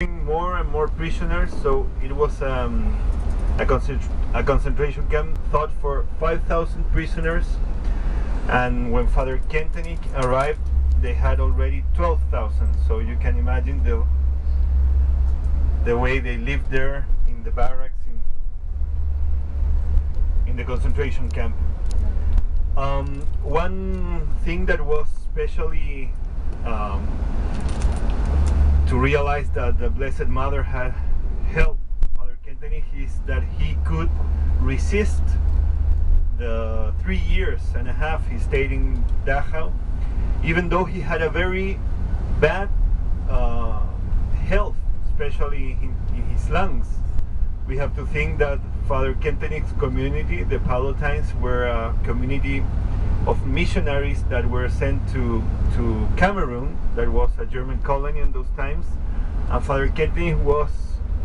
more and more prisoners, so it was a concentration camp thought for 5,000 prisoners, and when Father Kentenich arrived they had already 12,000, so you can imagine the way they lived there in the barracks in the concentration camp. One thing that was especially to realize that the Blessed Mother had helped Father Kentenich is that he could resist the 3 years and a half he stayed in Dachau, even though he had a very bad health, especially in his lungs. We have to think that Father Kentenich's community, the Palatines, were a community of missionaries that were sent to Cameroon, that was a German colony in those times, and Father Kentenich was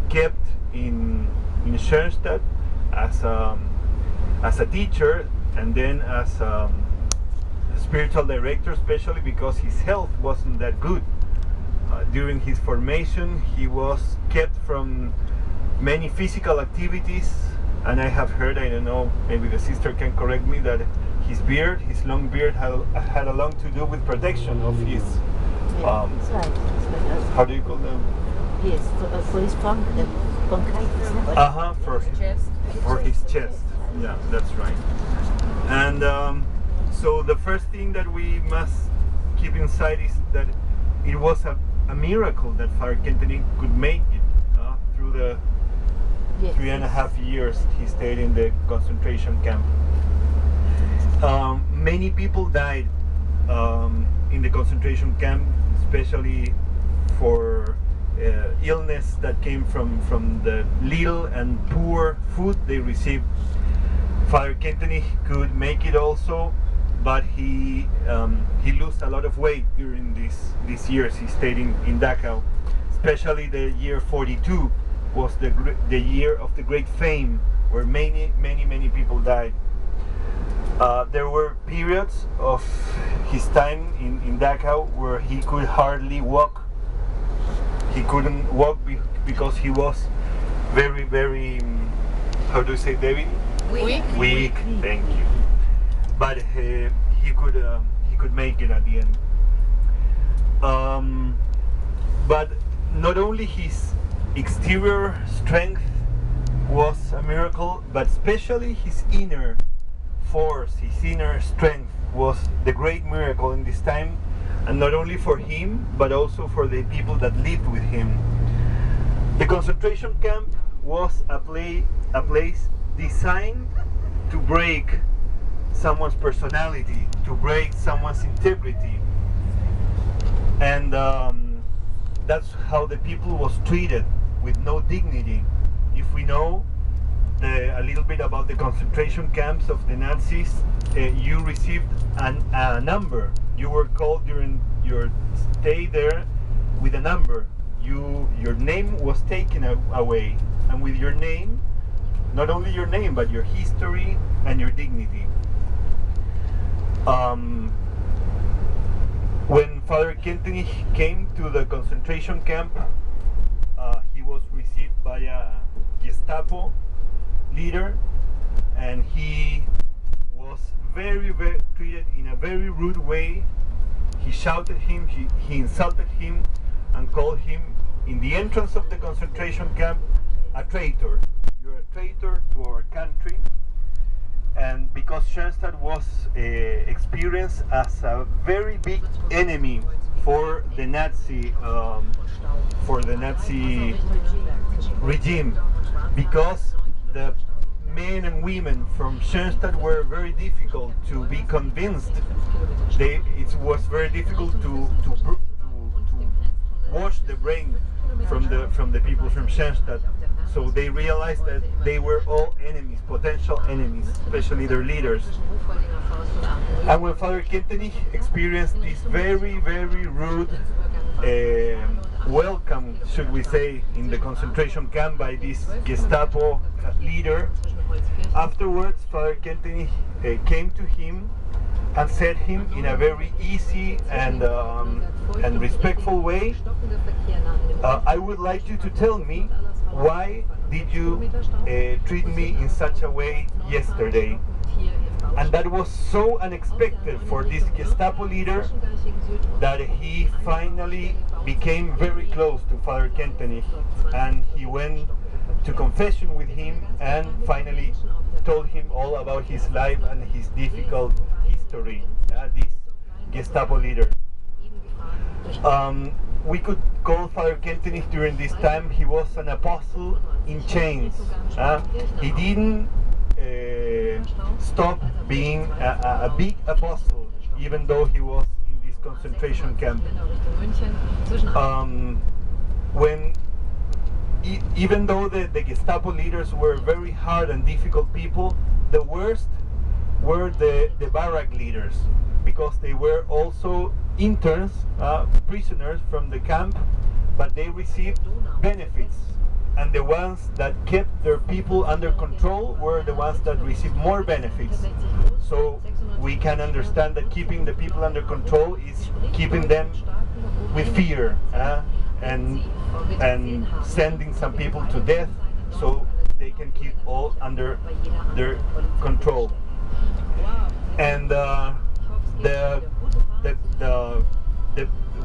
kept in Schoenstatt as a teacher, and then as a spiritual director, especially because his health wasn't that good. During his formation he was kept from many physical activities, and I have heard, I don't know, maybe the sister can correct me, that his beard, his long beard, had a lot to do with protection of his, That's right. how do you call them? Yes, for his bronchitis. For his chest. Yeah, that's right. And so the first thing that we must keep inside is that it was a miracle that Father Kentenich could make it through the 3.5 years he stayed in the concentration camp. Many people died in the concentration camp, especially for illness that came from the little and poor food they received. Father Kentenich could make it also, but he lost a lot of weight during these years he stayed in Dachau. Especially the year 42 was the year of the great fame, where many people died. There were periods of his time in Dachau where he could hardly walk. He couldn't walk because he was very, how do you say, David? Weak. Thank you. But he could make it at the end. But not only his exterior strength was a miracle, but especially his inner force, his inner strength was the great miracle in this time, and not only for him but also for the people that lived with him. The concentration camp was a place designed to break someone's personality, to break someone's integrity, and that's how the people was treated, with no dignity. If we know a little bit about the concentration camps of the Nazis, you received a number. You were called during your stay there with a number. Your name was taken away, and with your name, not only your name but your history and your dignity. When Father Kentenich came to the concentration camp, he was received by a Gestapo leader, and he was very treated in a very rude way. He shouted him, he insulted him, and called him in the entrance of the concentration camp a traitor. You're a traitor to our country. And because Schoenstatt was experienced as a very big enemy for the Nazi regime, because the men and women from Schoenstatt were very difficult to be convinced. It was very difficult to wash the brain from the people from Schoenstatt. So they realized that they were all enemies, potential enemies, especially their leaders. And when Father Kentenich experienced this very rude welcome, should we say, in the concentration camp by this Gestapo leader, afterwards Father Kentenich came to him said him in a very easy and respectful way, I would like you to tell me, why did you treat me in such a way yesterday? And that was so unexpected for this Gestapo leader that he finally became very close to Father Kentenich, and he went to confession with him and finally told him all about his life and his difficult history, this Gestapo leader. We could call Father Kentenich during this time, he was an apostle in chains. He didn't stop being a big apostle, even though he was in this concentration camp. Even though the Gestapo leaders were very hard and difficult people, the worst were the barrack leaders, because they were also interns, prisoners from the camp, but they received benefits. And the ones that kept their people under control were the ones that received more benefits. So we can understand that keeping the people under control is keeping them with fear, and sending some people to death so they can keep all under their control. And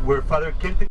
where Father Kentenich